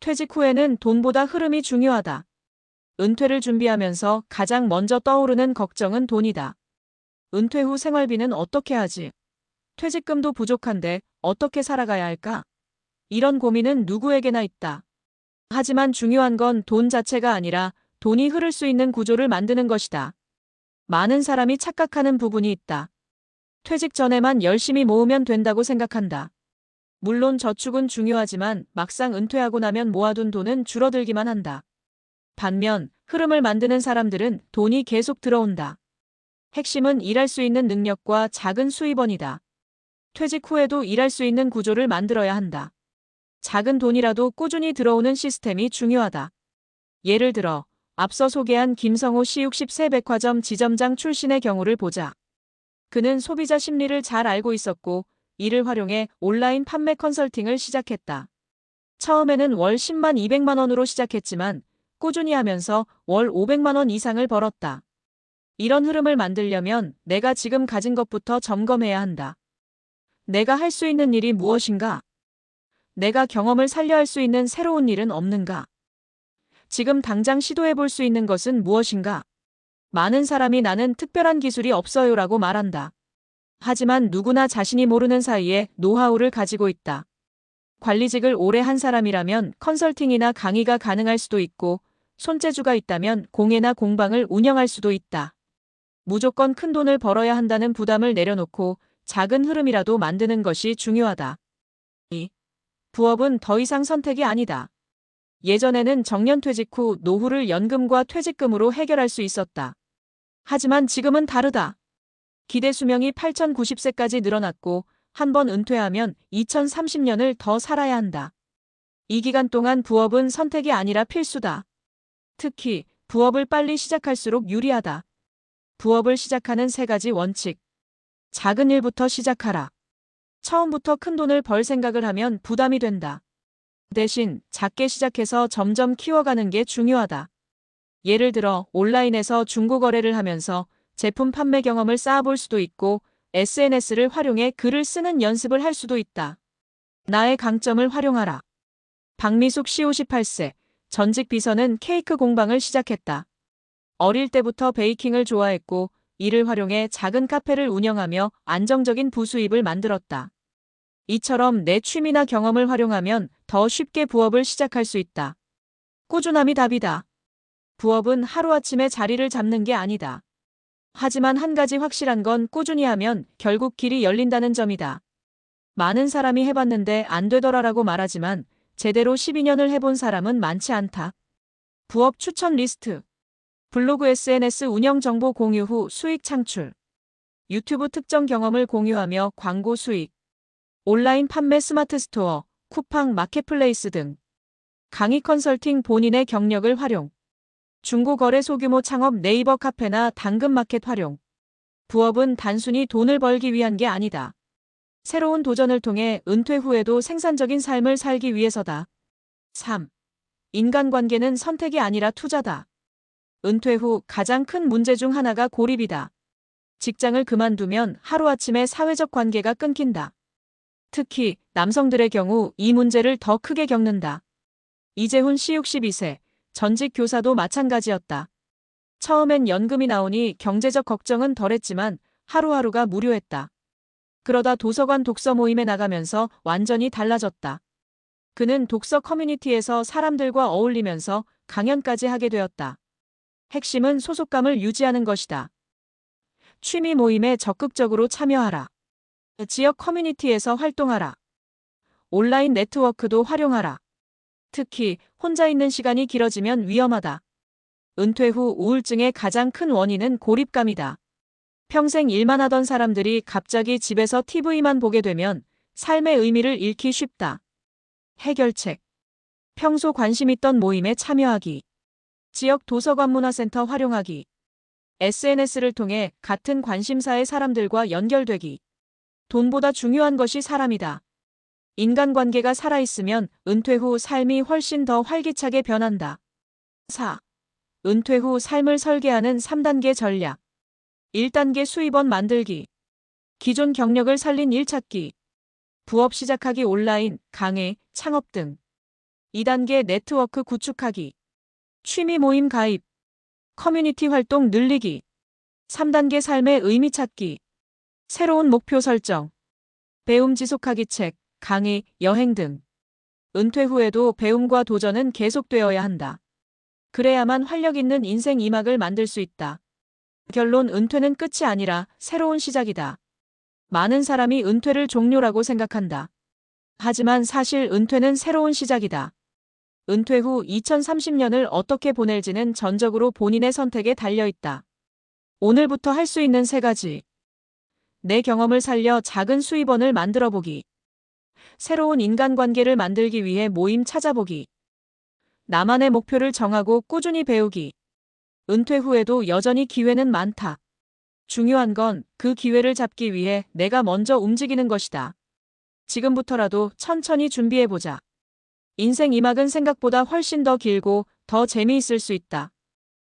퇴직 후에는 돈보다 흐름이 중요하다. 은퇴를 준비하면서 가장 먼저 떠오르는 걱정은 돈이다. 은퇴 후 생활비는 어떻게 하지? 퇴직금도 부족한데 어떻게 살아가야 할까? 이런 고민은 누구에게나 있다. 하지만 중요한 건 돈 자체가 아니라 돈이 흐를 수 있는 구조를 만드는 것이다. 많은 사람이 착각하는 부분이 있다. 퇴직 전에만 열심히 모으면 된다고 생각한다. 물론 저축은 중요하지만 막상 은퇴하고 나면 모아둔 돈은 줄어들기만 한다. 반면 흐름을 만드는 사람들은 돈이 계속 들어온다. 핵심은 일할 수 있는 능력과 작은 수입원이다. 퇴직 후에도 일할 수 있는 구조를 만들어야 한다. 작은 돈이라도 꾸준히 들어오는 시스템이 중요하다. 예를 들어 앞서 소개한 김성호 씨 60세 백화점 지점장 출신의 경우를 보자. 그는 소비자 심리를 잘 알고 있었고 이를 활용해 온라인 판매 컨설팅을 시작했다. 처음에는 월 10만 200만 원으로 시작했지만 꾸준히 하면서 월 500만 원 이상을 벌었다. 이런 흐름을 만들려면 내가 지금 가진 것부터 점검해야 한다. 내가 할 수 있는 일이 무엇인가? 내가 경험을 살려 할 수 있는 새로운 일은 없는가? 지금 당장 시도해 볼 수 있는 것은 무엇인가? 많은 사람이 나는 특별한 기술이 없어요라고 말한다. 하지만 누구나 자신이 모르는 사이에 노하우를 가지고 있다. 관리직을 오래 한 사람이라면 컨설팅이나 강의가 가능할 수도 있고, 손재주가 있다면 공예나 공방을 운영할 수도 있다. 무조건 큰 돈을 벌어야 한다는 부담을 내려놓고 작은 흐름이라도 만드는 것이 중요하다. 2. 부업은 더 이상 선택이 아니다. 예전에는 정년퇴직 후 노후를 연금과 퇴직금으로 해결할 수 있었다. 하지만 지금은 다르다. 기대 수명이 8,090세까지 늘어났고 한 번 은퇴하면 2030년을 더 살아야 한다. 이 기간 동안 부업은 선택이 아니라 필수다. 특히 부업을 빨리 시작할수록 유리하다. 부업을 시작하는 3가지 원칙. 작은 일부터 시작하라. 처음부터 큰 돈을 벌 생각을 하면 부담이 된다. 대신 작게 시작해서 점점 키워가는 게 중요하다. 예를 들어 온라인에서 중고거래를 하면서 제품 판매 경험을 쌓아볼 수도 있고 SNS를 활용해 글을 쓰는 연습을 할 수도 있다. 나의 강점을 활용하라. 박미숙 씨 58세, 전직 비서는 케이크 공방을 시작했다. 어릴 때부터 베이킹을 좋아했고 이를 활용해 작은 카페를 운영하며 안정적인 부수입을 만들었다. 이처럼 내 취미나 경험을 활용하면 더 쉽게 부업을 시작할 수 있다. 꾸준함이 답이다. 부업은 하루아침에 자리를 잡는 게 아니다. 하지만 한 가지 확실한 건 꾸준히 하면 결국 길이 열린다는 점이다. 많은 사람이 해봤는데 안 되더라라고 말하지만 제대로 12년을 해본 사람은 많지 않다. 부업 추천 리스트. 블로그 SNS 운영 정보 공유 후 수익 창출. 유튜브 특정 경험을 공유하며 광고 수익. 온라인 판매 스마트 스토어, 쿠팡 마켓플레이스 등. 강의 컨설팅 본인의 경력을 활용. 중고거래 소규모 창업 네이버 카페나 당근마켓 활용. 부업은 단순히 돈을 벌기 위한 게 아니다. 새로운 도전을 통해 은퇴 후에도 생산적인 삶을 살기 위해서다. 3. 인간관계는 선택이 아니라 투자다. 은퇴 후 가장 큰 문제 중 하나가 고립이다. 직장을 그만두면 하루아침에 사회적 관계가 끊긴다. 특히 남성들의 경우 이 문제를 더 크게 겪는다. 이재훈 씨 62세, 전직 교사도 마찬가지였다. 처음엔 연금이 나오니 경제적 걱정은 덜했지만 하루하루가 무료했다. 그러다 도서관 독서 모임에 나가면서 완전히 달라졌다. 그는 독서 커뮤니티에서 사람들과 어울리면서 강연까지 하게 되었다. 핵심은 소속감을 유지하는 것이다. 취미 모임에 적극적으로 참여하라. 지역 커뮤니티에서 활동하라. 온라인 네트워크도 활용하라. 특히 혼자 있는 시간이 길어지면 위험하다. 은퇴 후 우울증의 가장 큰 원인은 고립감이다. 평생 일만 하던 사람들이 갑자기 집에서 TV만 보게 되면 삶의 의미를 잃기 쉽다. 해결책. 평소 관심 있던 모임에 참여하기. 지역 도서관 문화센터 활용하기. SNS를 통해 같은 관심사의 사람들과 연결되기. 돈보다 중요한 것이 사람이다. 인간관계가 살아있으면 은퇴 후 삶이 훨씬 더 활기차게 변한다. 4. 은퇴 후 삶을 설계하는 3단계 전략. 1단계 수입원 만들기. 기존 경력을 살린 일 찾기. 부업 시작하기 온라인, 강의, 창업 등. 2단계 네트워크 구축하기. 취미 모임 가입. 커뮤니티 활동 늘리기. 3단계 삶의 의미 찾기. 새로운 목표 설정. 배움 지속하기 책, 강의, 여행 등. 은퇴 후에도 배움과 도전은 계속되어야 한다. 그래야만 활력 있는 인생 2막을 만들 수 있다. 결론 은퇴는 끝이 아니라 새로운 시작이다. 많은 사람이 은퇴를 종료라고 생각한다. 하지만 사실 은퇴는 새로운 시작이다. 은퇴 후 2030년을 어떻게 보낼지는 전적으로 본인의 선택에 달려있다. 오늘부터 할 수 있는 3가지. 내 경험을 살려 작은 수입원을 만들어보기. 새로운 인간관계를 만들기 위해 모임 찾아보기. 나만의 목표를 정하고 꾸준히 배우기. 은퇴 후에도 여전히 기회는 많다. 중요한 건 그 기회를 잡기 위해 내가 먼저 움직이는 것이다. 지금부터라도 천천히 준비해보자. 인생 2막은 생각보다 훨씬 더 길고 더 재미있을 수 있다.